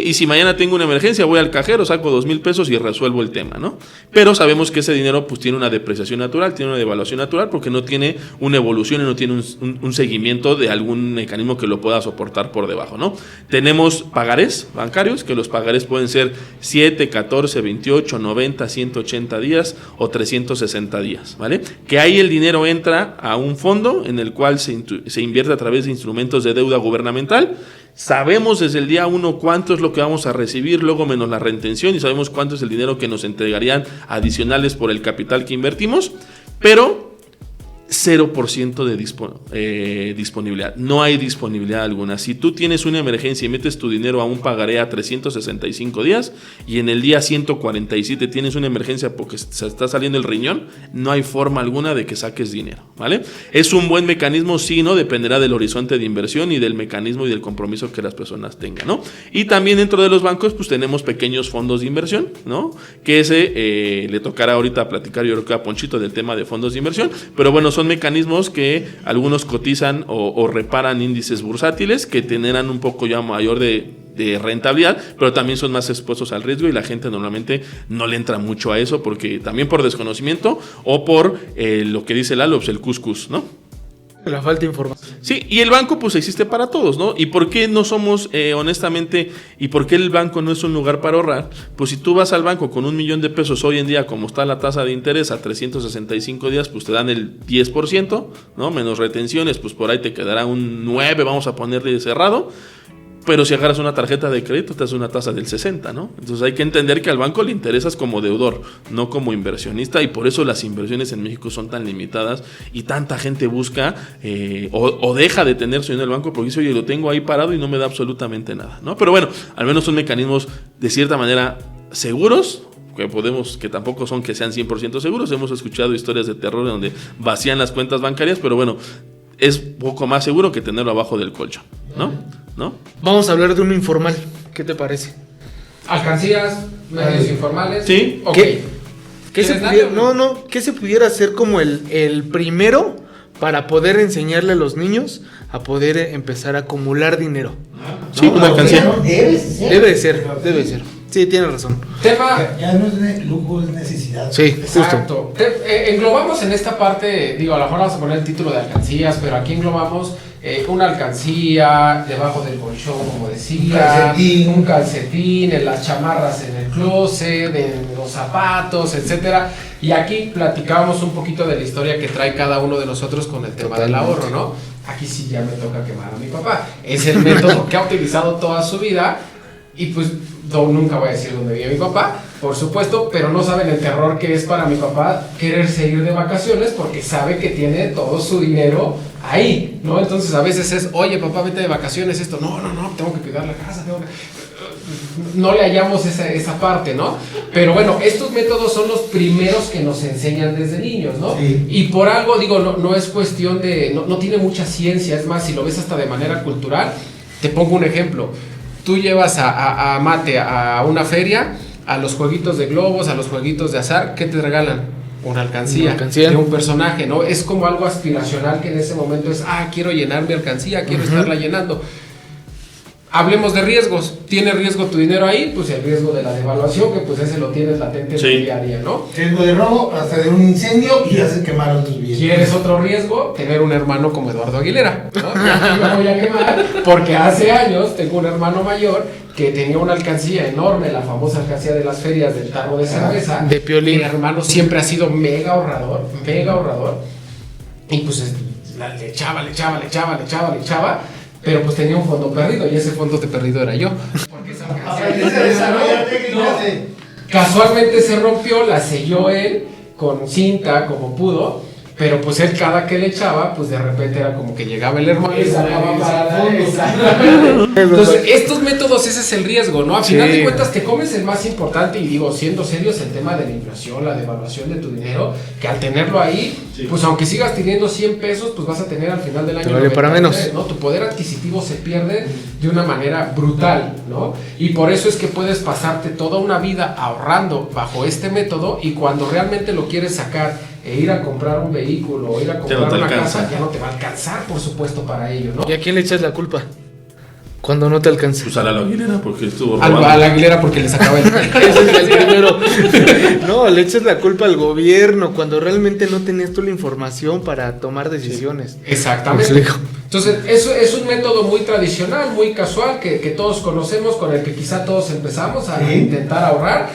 y si mañana tengo una emergencia voy al cajero, saco 2,000 pesos y resuelvo el tema, ¿no? Pero sabemos que ese dinero pues tiene una depreciación natural, tiene una devaluación natural porque no tiene una evolución y no tiene un seguimiento de algún mecanismo que lo pueda soportar por debajo, ¿no? Tenemos pagarés bancarios, que los pagarés pueden ser 7, 14, 28, 90, 180 días o 360 días, ¿vale? Que ahí el dinero entra a un fondo en el cual se invierte a través de instrumentos de deuda gubernamental. Sabemos desde el día 1 cuánto es lo que vamos a recibir, luego menos la retención, y sabemos cuánto es el dinero que nos entregarían adicionales por el capital que invertimos, pero 0% de disponibilidad. No hay disponibilidad alguna. Si tú tienes una emergencia y metes tu dinero a un pagaré a 365 días y en el día 147 tienes una emergencia porque se está saliendo el riñón, no hay forma alguna de que saques dinero, ¿vale? Es un buen mecanismo, sí, ¿no? Dependerá del horizonte de inversión y del mecanismo y del compromiso que las personas tengan, ¿no? Y también dentro de los bancos, pues tenemos pequeños fondos de inversión, ¿no? Que ese le tocará ahorita platicar, yo creo que a Ponchito, del tema de fondos de inversión, pero bueno, son mecanismos que algunos cotizan o reparan índices bursátiles que tendrán un poco ya mayor de rentabilidad, pero también son más expuestos al riesgo y la gente normalmente no le entra mucho a eso porque también por desconocimiento o por lo que dice Lalo, pues el cuscús, ¿no? La falta de información. Sí, y el banco pues existe para todos, ¿no? ¿Y por qué no somos, honestamente, y por qué el banco no es un lugar para ahorrar? Pues si tú vas al banco con $1,000,000 hoy en día, como está la tasa de interés a 365 días, pues te dan el 10%, ¿no? Menos retenciones, pues por ahí te quedará un 9, vamos a ponerle cerrado. Pero si agarras una tarjeta de crédito, te hace una tasa del 60, ¿no? Entonces hay que entender que al banco le interesas como deudor, no como inversionista, y por eso las inversiones en México son tan limitadas y tanta gente busca o deja de tener su dinero en el banco porque dice, oye, lo tengo ahí parado y no me da absolutamente nada, ¿no? Pero bueno, al menos son mecanismos de cierta manera seguros, que tampoco son que sean 100% seguros. Hemos escuchado historias de terror donde vacían las cuentas bancarias, pero bueno, es poco más seguro que tenerlo abajo del colchón, ¿no? Vamos a hablar de uno informal. ¿Qué te parece? Alcancías, medios informales. Sí. Ok. ¿Qué se pudiera hacer como el primero para poder enseñarle a los niños a poder empezar a acumular dinero? Sí, una alcancía. Debe ser. Debe ser. Sí, tienes razón. Tema... Ya no es lujo, es necesidad. Sí, justo. Exacto. Englobamos en esta parte, digo, a lo mejor vamos a poner el título de alcancías, pero aquí englobamos una alcancía debajo del colchón, como decía, un calcetín, en las chamarras en el closet, en los zapatos, etcétera. Y aquí platicábamos un poquito de la historia que trae cada uno de nosotros con el tema del ahorro, ¿no? Aquí sí ya me toca quemar a mi papá. Es el método que ha utilizado toda su vida y pues nunca voy a decir dónde vive mi papá, por supuesto, pero no saben el terror que es para mi papá quererse ir de vacaciones porque sabe que tiene todo su dinero ahí, ¿no? Entonces a veces es, oye papá, vete de vacaciones, esto, no, tengo que cuidar la casa, no le hallamos esa parte, ¿no? Pero bueno, estos métodos son los primeros que nos enseñan desde niños, ¿no? Sí. Y por algo, digo, no es cuestión de, no tiene mucha ciencia, es más, si lo ves hasta de manera cultural, te pongo un ejemplo. Tú llevas a Mate a una feria, a los jueguitos de globos, a los jueguitos de azar, ¿qué te regalan? Una alcancía de un personaje, ¿no? Es como algo aspiracional que en ese momento es, quiero llenar mi alcancía, quiero estarla llenando. Hablemos de riesgos. ¿Tiene riesgo tu dinero ahí? Pues el riesgo de la devaluación, que pues ese lo tienes latente en el día a día, ¿no? Riesgo de robo, hasta de un incendio y ya se quemaron tus bienes. ¿Quieres otro riesgo? Tener un hermano como Eduardo Aguilera, ¿no? Ya me voy a quemar porque hace años tengo un hermano mayor que tenía una alcancía enorme, la famosa alcancía de las ferias del tarro de cerveza. De Piolín. Mi hermano siempre ha sido mega ahorrador. Y pues le echaba. Pero pues tenía un fondo perdido y ese fondo de perdido era yo. Porque esa alcancía casualmente se rompió, la selló él con cinta como pudo, pero pues él cada que le echaba, pues de repente era como que llegaba el hermano y sacaba para el fondo. Entonces, estos métodos, ese es el riesgo, ¿no? A final de cuentas te comes el más importante y digo, siendo serios, el tema de la inflación, la devaluación de tu dinero, que al tenerlo ahí, pues aunque sigas teniendo 100 pesos, pues vas a tener al final del año te vale para menos, ¿no? Tu poder adquisitivo se pierde de una manera brutal, ¿no? Y por eso es que puedes pasarte toda una vida ahorrando bajo este método y cuando realmente lo quieres sacar e ir a comprar un vehículo o ir a comprar una casa, ya no te va a alcanzar, por supuesto, para ello, ¿no? ¿Y a quién le echas la culpa? Cuando no te alcanza. Pues a la Aguilera porque estuvo robando. A la Aguilera porque le sacaba el... Ese es el primero. No, le echas la culpa al gobierno cuando realmente no tenías tú la información para tomar decisiones. Exactamente. Entonces, eso es un método muy tradicional, muy casual, que todos conocemos, con el que quizá todos empezamos a intentar ahorrar.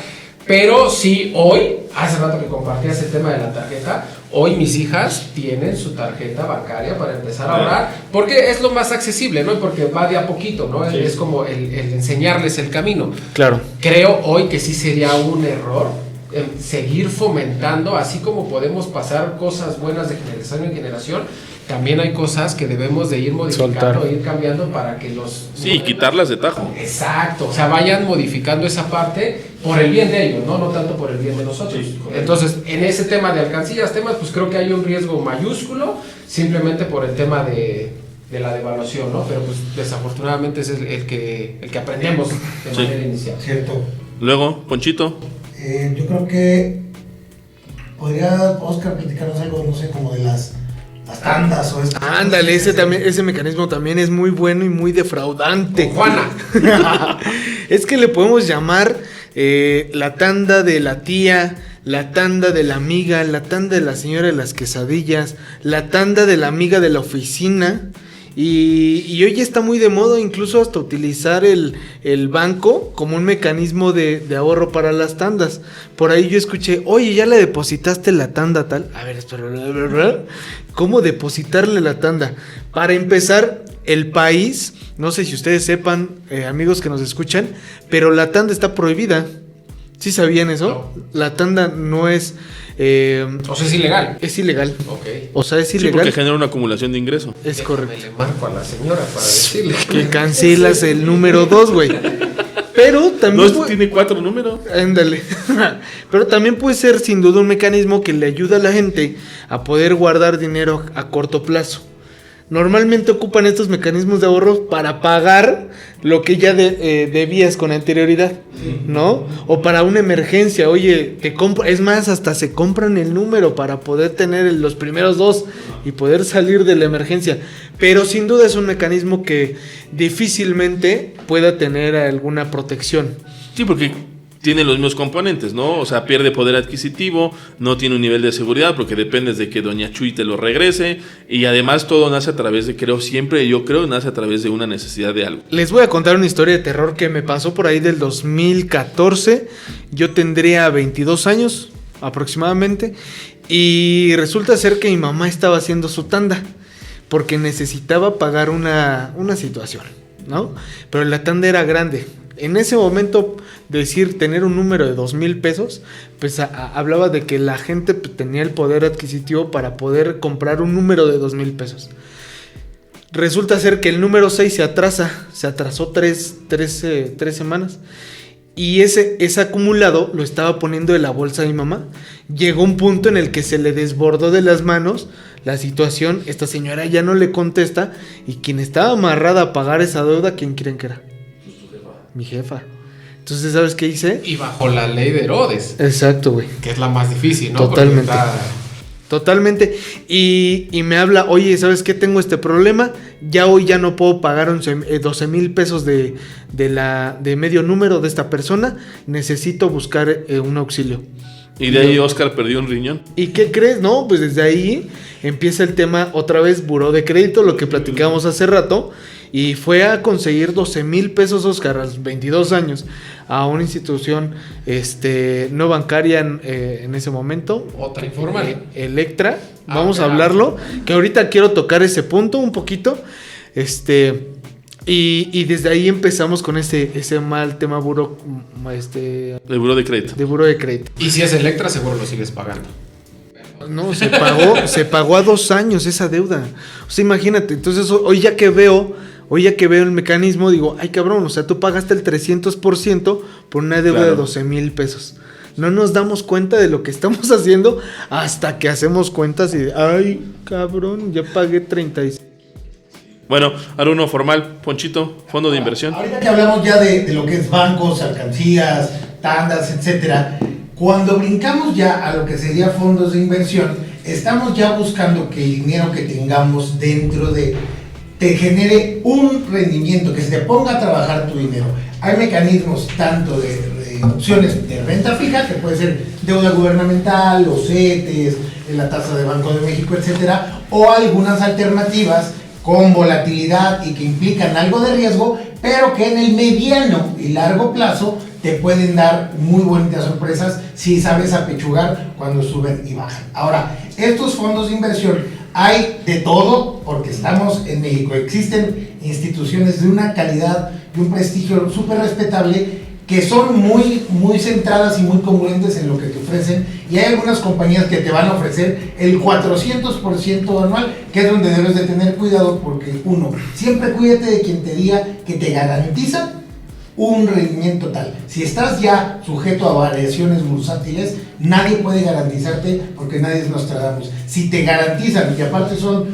Pero sí, hoy, hace rato que compartías el tema de la tarjeta, hoy mis hijas tienen su tarjeta bancaria para empezar a ahorrar, porque es lo más accesible, ¿no? Porque va de a poquito, ¿no? Sí. Es como el enseñarles el camino. Claro. Creo hoy que sí sería un error seguir fomentando, así como podemos pasar cosas buenas de generación en generación, también hay cosas que debemos de ir modificando, ir cambiando para que los... Sí, quitarlas de tajo. Exacto, o sea, vayan modificando esa parte por el bien de ellos, ¿no? No tanto por el bien de nosotros. Sí, entonces, en ese tema de alcancías, pues creo que hay un riesgo mayúsculo, simplemente por el tema de la devaluación, ¿no? Pero pues desafortunadamente es el que aprendemos de manera inicial. Cierto. Luego, Ponchito. Yo creo que podría Oscar platicarnos algo, no sé, como de las tandas o esto. Ándale, ese mecanismo también es muy bueno y muy defraudante. Juana. Es que le podemos llamar la tanda de la tía, la tanda de la amiga, la tanda de la señora de las quesadillas, la tanda de la amiga de la oficina. Y hoy está muy de moda incluso hasta utilizar el banco como un mecanismo de ahorro para las tandas. Por ahí yo escuché, oye, ¿ya le depositaste la tanda tal? A ver, espera, ¿cómo depositarle la tanda? Para empezar, el país, no sé si ustedes sepan, amigos que nos escuchan, pero la tanda está prohibida. ¿Sí sabían eso? No. La tanda no es... o sea, es ilegal. Es ilegal. Okay. O sea, es ilegal. Sí, porque genera una acumulación de ingreso. Es correcto. Le marco a la señora para decirle que cancelas el número 2, güey. Pero también... ¿No tiene 4 números? Ándale. Pero también puede ser sin duda un mecanismo que le ayuda a la gente a poder guardar dinero a corto plazo. Normalmente ocupan estos mecanismos de ahorro para pagar lo que ya debías con anterioridad, ¿no? O para una emergencia, oye, es más, hasta se compran el número para poder tener los primeros 2 y poder salir de la emergencia. Pero sin duda es un mecanismo que difícilmente pueda tener alguna protección. Sí, porque tiene los mismos componentes, ¿no? O sea, pierde poder adquisitivo, no tiene un nivel de seguridad porque dependes de que Doña Chuy te lo regrese y además todo nace a través de, nace a través de una necesidad de algo. Les voy a contar una historia de terror que me pasó por ahí del 2014. Yo tendría 22 años aproximadamente y resulta ser que mi mamá estaba haciendo su tanda porque necesitaba pagar una situación, ¿no? Pero la tanda era grande. En ese momento, tener un número de 2,000 pesos, pues hablaba de que la gente tenía el poder adquisitivo para poder comprar un número de 2,000 pesos. Resulta ser que el número 6 se atrasó 3 semanas. Y ese acumulado lo estaba poniendo en la bolsa de mi mamá. Llegó un punto en el que se le desbordó de las manos la situación. Esta señora ya no le contesta. Y quien estaba amarrada a pagar esa deuda, ¿quién creen que era? Mi jefa. Entonces, ¿sabes qué hice? Y bajo la ley de Herodes. Exacto, güey. Que es la más difícil, ¿no? Totalmente. Totalmente. Y me habla, oye, ¿sabes qué? Tengo este problema. Hoy ya no puedo pagar 12,000 pesos de medio número de esta persona. Necesito buscar un auxilio. Y de ahí Oscar perdió un riñón. ¿Y qué crees? No, pues desde ahí empieza el tema otra vez, buró de crédito, lo que platicamos hace rato. Y fue a conseguir 12,000 pesos, Oscar, a los 22 años, a una institución no bancaria en ese momento. Otra informal. Electra, vamos a hablarlo, que ahorita quiero tocar ese punto un poquito. Y desde ahí empezamos con ese mal tema buró, de buró de crédito. De buró de crédito. Y si es Electra, seguro lo sigues pagando. No, se pagó a 2 años esa deuda. O sea, imagínate, entonces hoy ya que veo el mecanismo, digo, ay cabrón, o sea, tú pagaste el 300% por una deuda de 12,000 pesos. No nos damos cuenta de lo que estamos haciendo hasta que hacemos cuentas y, ay cabrón, ya pagué 36. Bueno, ahora uno formal, Ponchito, fondo de inversión. Ahorita que hablamos ya de lo que es bancos, alcancías, tandas, etcétera, cuando brincamos ya a lo que sería fondos de inversión, estamos ya buscando que el dinero que tengamos dentro te genere un rendimiento, que se te ponga a trabajar tu dinero. Hay mecanismos tanto de opciones de renta fija, que puede ser deuda gubernamental, los CETES, la tasa de Banco de México, etcétera, o algunas alternativas con volatilidad y que implican algo de riesgo, pero que en el mediano y largo plazo te pueden dar muy bonitas sorpresas si sabes apechugar cuando suben y bajan. Ahora, estos fondos de inversión hay de todo, porque estamos en México, existen instituciones de una calidad y un prestigio súper respetable que son muy centradas y muy congruentes en lo que te ofrecen, y hay algunas compañías que te van a ofrecer el 400% anual, que es donde debes de tener cuidado, porque uno, siempre cuídate de quien te diga que te garantiza un rendimiento tal. Si estás ya sujeto a variaciones bursátiles, nadie puede garantizarte, porque nadie es Nostradamus. Si te garantizan, y aparte son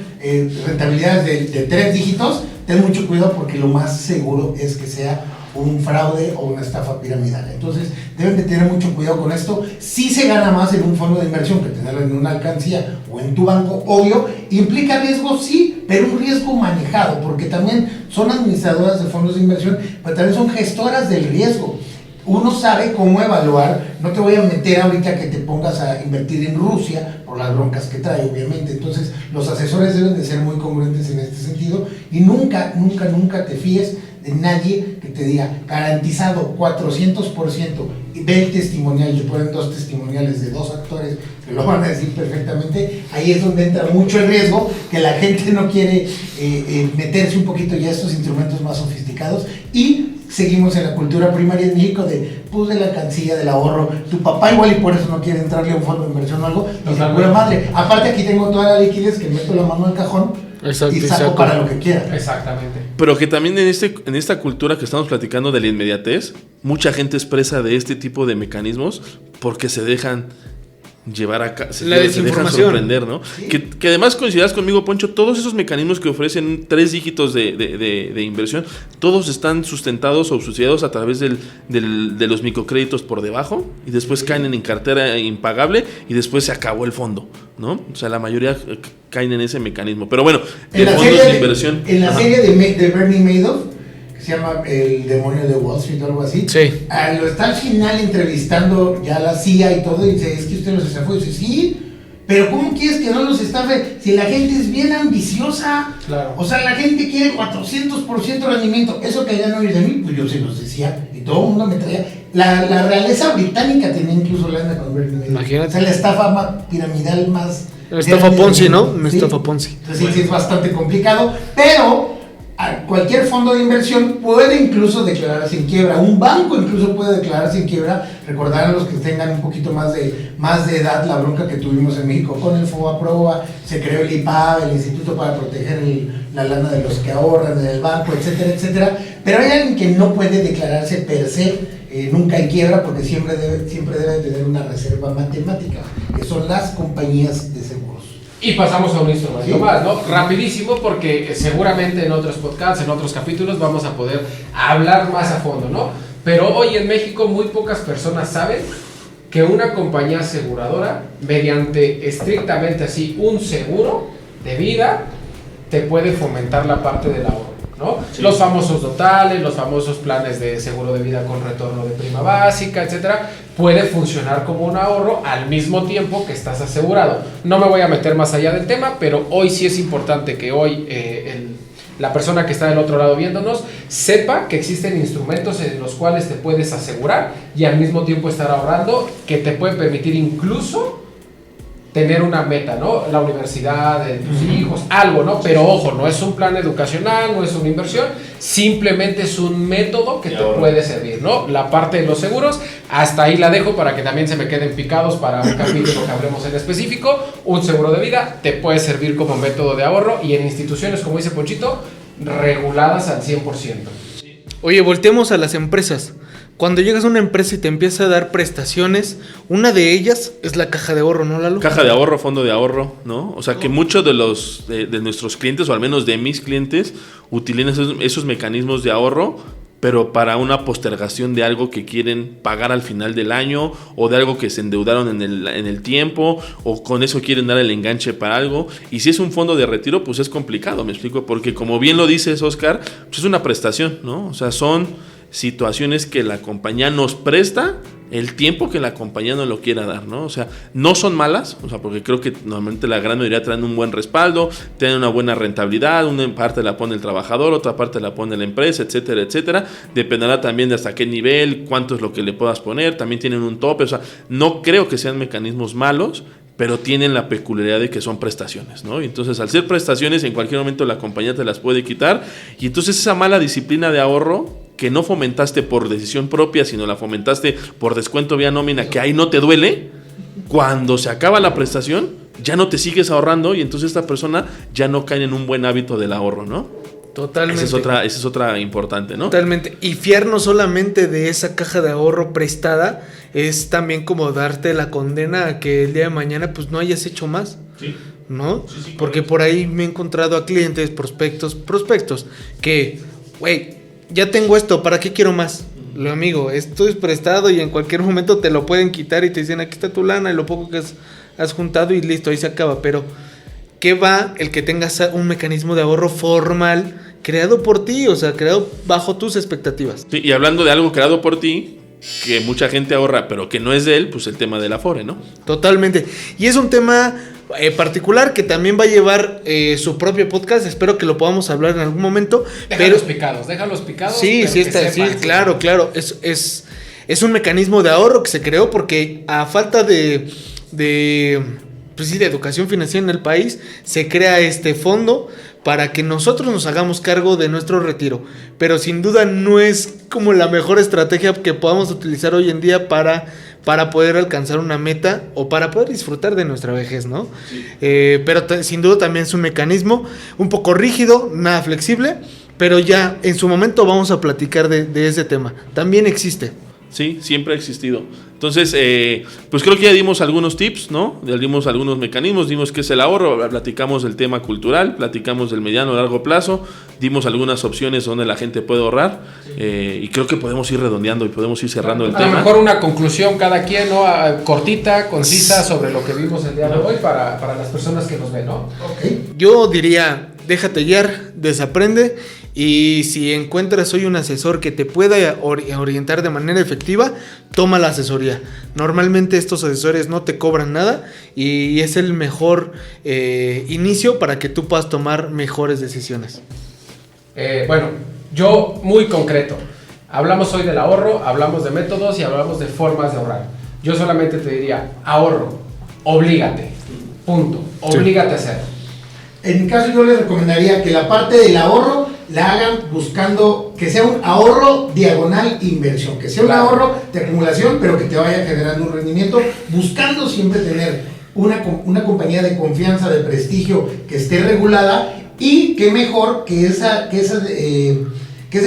rentabilidades de 3 dígitos, ten mucho cuidado, porque lo más seguro es que sea un fraude o una estafa piramidal. Entonces deben de tener mucho cuidado con esto. Sí se gana más en un fondo de inversión que tenerlo en una alcancía o en tu banco, obvio. Implica riesgo, sí, pero un riesgo manejado, porque también son administradoras de fondos de inversión, pero también son gestoras del riesgo. Uno sabe cómo evaluar. No te voy a meter ahorita que te pongas a invertir en Rusia por las broncas que trae, obviamente. Entonces los asesores deben de ser muy congruentes en este sentido, y nunca te fíes de nadie que te diga garantizado 400%, y ve el testimonial. Yo ponen 2 testimoniales de 2 actores que lo van a decir perfectamente. Ahí es donde entra mucho el riesgo, que la gente no quiere meterse un poquito ya a estos instrumentos más sofisticados, y seguimos en la cultura primaria en México de la alcancía, del ahorro. Tu papá igual y por eso no quiere entrarle a un fondo de inversión o algo, y la pura madre. Aparte, aquí tengo toda la liquidez, que meto la mano al cajón. Exacto, y saco para lo que quiera. Exactamente. Pero que también en esta cultura que estamos platicando de la inmediatez, mucha gente expresa de este tipo de mecanismos porque se dejan llevar a cabo, La se dejan desinformación. sorprender, ¿no? Sí. Que además coincidas conmigo, Poncho, todos esos mecanismos que ofrecen 3 dígitos de inversión, todos están sustentados o subsidiados a través de los microcréditos por debajo y después caen en cartera impagable y después se acabó el fondo, ¿no? O sea, la mayoría caen en ese mecanismo. Pero bueno, En el la fondo serie de inversión. En la Ajá. serie de Bernie Madoff, que se llama El demonio de Wall Street o algo así. Sí. Lo está al final entrevistando ya la CIA y todo, y dice, es que usted los estafó. Y dice, sí, pero ¿cómo quieres que no los estafe si la gente es bien ambiciosa? Claro. O sea, la gente quiere 400% rendimiento. Eso que no oír de mí, pues yo se los decía, y todo el mundo me traía. La realeza británica tenía incluso lana con Bernie Madoff. Imagínate. O sea, la estafa piramidal más... Una estafa grande del Ponzi, ¿no? mundo. Una Sí. estafa Ponzi. Entonces sí es bastante complicado, pero cualquier fondo de inversión puede incluso declararse en quiebra. Un banco incluso puede declararse en quiebra. Recordar a los que tengan un poquito más de edad la bronca que tuvimos en México con el FOBAPROA, se creó el IPAB, el Instituto para Proteger la lana de los que ahorran en el banco, etcétera, etcétera. Pero hay alguien que no puede declararse per se nunca en quiebra porque siempre debe tener una reserva matemática, que son las compañías de seguros. Y pasamos a un instrumento Sí. más, ¿no? Rapidísimo, porque seguramente en otros podcasts, en otros capítulos, vamos a poder hablar más a fondo, ¿no? Pero hoy en México muy pocas personas saben que una compañía aseguradora, mediante estrictamente así un seguro de vida, te puede fomentar la parte del ahorro, ¿no? Sí. Los famosos totales, los famosos planes de seguro de vida con retorno de prima básica, etcétera, puede funcionar como un ahorro al mismo tiempo que estás asegurado. No me voy a meter más allá del tema, pero hoy sí es importante que hoy la persona que está del otro lado viéndonos sepa que existen instrumentos en los cuales te puedes asegurar y al mismo tiempo estar ahorrando, que te puede permitir incluso tener una meta, ¿no? La universidad de tus hijos, algo, ¿no? Pero ojo, no es un plan educacional, no es una inversión, simplemente es un método que Y te ahora. puede servir, ¿no? La parte de los seguros, hasta ahí la dejo para que también se me queden picados para un capítulo que hablemos en específico. Un seguro de vida te puede servir como método de ahorro y en instituciones, como dice Ponchito, reguladas al 100%. Oye, volteemos a las empresas. Cuando llegas a una empresa y te empieza a dar prestaciones, una de ellas es la caja de ahorro, ¿no, Lalo? Caja de ahorro, fondo de ahorro, ¿no? O sea que muchos de de nuestros clientes, o al menos de mis clientes, utilizan esos mecanismos de ahorro, pero para una postergación de algo que quieren pagar al final del año, o de algo que se endeudaron en el tiempo, o con eso quieren dar el enganche para algo. Y si es un fondo de retiro, pues es complicado, me explico, porque como bien lo dices, Oscar, pues es una prestación, ¿no? O sea, son situaciones que la compañía nos presta el tiempo que la compañía no lo quiera dar, ¿no? O sea, no son malas, o sea, porque creo que normalmente la gran mayoría traen un buen respaldo, tienen una buena rentabilidad, una parte la pone el trabajador, otra parte la pone la empresa, etcétera, etcétera. Dependerá también de hasta qué nivel, cuánto es lo que le puedas poner, también tienen un tope, o sea, no creo que sean mecanismos malos, pero tienen la peculiaridad de que son prestaciones, ¿no? Y entonces, al ser prestaciones, en cualquier momento la compañía te las puede quitar, y entonces esa mala disciplina de ahorro que no fomentaste por decisión propia, sino la fomentaste por descuento vía nómina, que ahí no te duele, cuando se acaba la prestación, ya no te sigues ahorrando y entonces esta persona ya no cae en un buen hábito del ahorro, ¿no? Totalmente. Esa es otra importante, ¿no? Totalmente. Y fiar no solamente de esa caja de ahorro prestada, es también como darte la condena a que el día de mañana pues no hayas hecho más. Sí. ¿No? Sí, Porque por ahí me he encontrado a clientes, prospectos, que, güey, ya tengo esto, ¿para qué quiero más? Lo amigo, esto es prestado y en cualquier momento te lo pueden quitar y te dicen, aquí está tu lana y lo poco que has juntado y listo, ahí se acaba. Pero, ¿qué va el que tengas un mecanismo de ahorro formal creado por ti? O sea, creado bajo tus expectativas. Sí, y hablando de algo creado por ti, que mucha gente ahorra, pero que no es de él, pues el tema del Afore, ¿no? Totalmente. Y es un tema particular que también va a llevar su propio podcast. Espero que lo podamos hablar en algún momento. Déjalos picados. Sí, pero sí, que está, sí, sepan, claro, claro. Es un mecanismo de ahorro que se creó porque a falta de educación financiera en el país, se crea este fondo para que nosotros nos hagamos cargo de nuestro retiro. Pero sin duda no es como la mejor estrategia que podamos utilizar hoy en día para poder alcanzar una meta o para poder disfrutar de nuestra vejez, ¿no? Sí. Pero sin duda también es un mecanismo un poco rígido, nada flexible, pero ya en su momento vamos a platicar de ese tema. También existe. Sí, siempre ha existido. Entonces, pues creo que ya dimos algunos tips, ¿no? Ya dimos algunos mecanismos, dimos qué es el ahorro, platicamos del tema cultural, platicamos del mediano o largo plazo, dimos algunas opciones donde la gente puede ahorrar, y creo que podemos ir redondeando y podemos ir cerrando el A tema. lo mejor una conclusión cada quien, ¿no? Cortita, concisa sobre lo que vimos el día de hoy para las personas que nos ven, ¿no? Ok. Yo diría, déjate guiar, desaprende, y si encuentras hoy un asesor que te pueda orientar de manera efectiva, toma la asesoría. Normalmente estos asesores no te cobran nada y es el mejor inicio para que tú puedas tomar mejores decisiones. Bueno, yo muy concreto. Hablamos hoy del ahorro, hablamos de métodos y hablamos de formas de ahorrar. Yo solamente te diría, ahorro, oblígate, punto, oblígate a hacerlo. En mi caso yo les recomendaría que la parte del ahorro la hagan buscando que sea un ahorro diagonal inversión, que sea un ahorro de acumulación, pero que te vaya generando un rendimiento, buscando siempre tener una compañía de confianza, de prestigio, que esté regulada, y que mejor que ese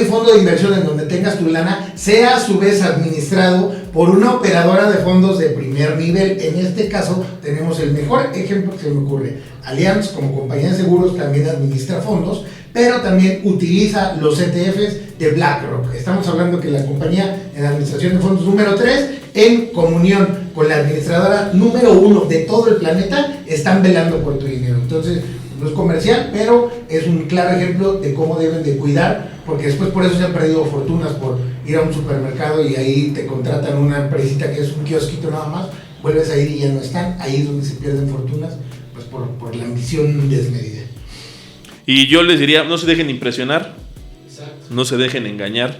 fondo de inversión en donde tengas tu lana sea a su vez administrado por una operadora de fondos de primer nivel. En este caso tenemos el mejor ejemplo que se me ocurre. Allianz, como compañía de seguros, también administra fondos, pero también utiliza los ETFs de BlackRock. Estamos hablando que la compañía en administración de fondos número 3, en comunión con la administradora número 1 de todo el planeta, están velando por tu dinero. Entonces, no es comercial, pero es un claro ejemplo de cómo deben de cuidar, porque después por eso se han perdido fortunas por ir a un supermercado y ahí te contratan una empresita que es un kiosquito nada más, vuelves a ir y ya no están. Ahí es donde se pierden fortunas, pues por la ambición desmedida. Y yo les diría, no se dejen impresionar, no se dejen engañar.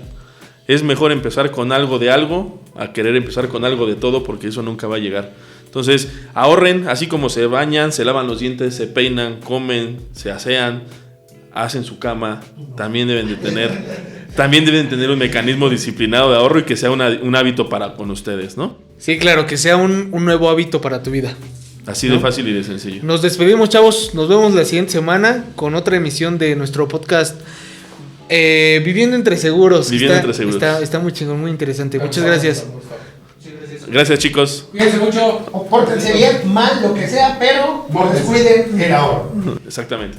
Es mejor empezar con algo de algo a querer empezar con algo de todo, porque eso nunca va a llegar. Entonces, ahorren, así como se bañan, se lavan los dientes, se peinan, comen, se asean, hacen su cama, también deben de tener un mecanismo disciplinado de ahorro y que sea un hábito para con ustedes, ¿no? Sí, claro, que sea un nuevo hábito para tu vida. Así de fácil y de sencillo. Nos despedimos, chavos. Nos vemos la siguiente semana con otra emisión de nuestro podcast Viviendo entre Seguros. Está muy chingón, muy interesante. Muchas gracias. Gracias, chicos. Cuídense mucho. Pórtense bien, mal, lo que sea, pero no descuiden el ahorro. Exactamente.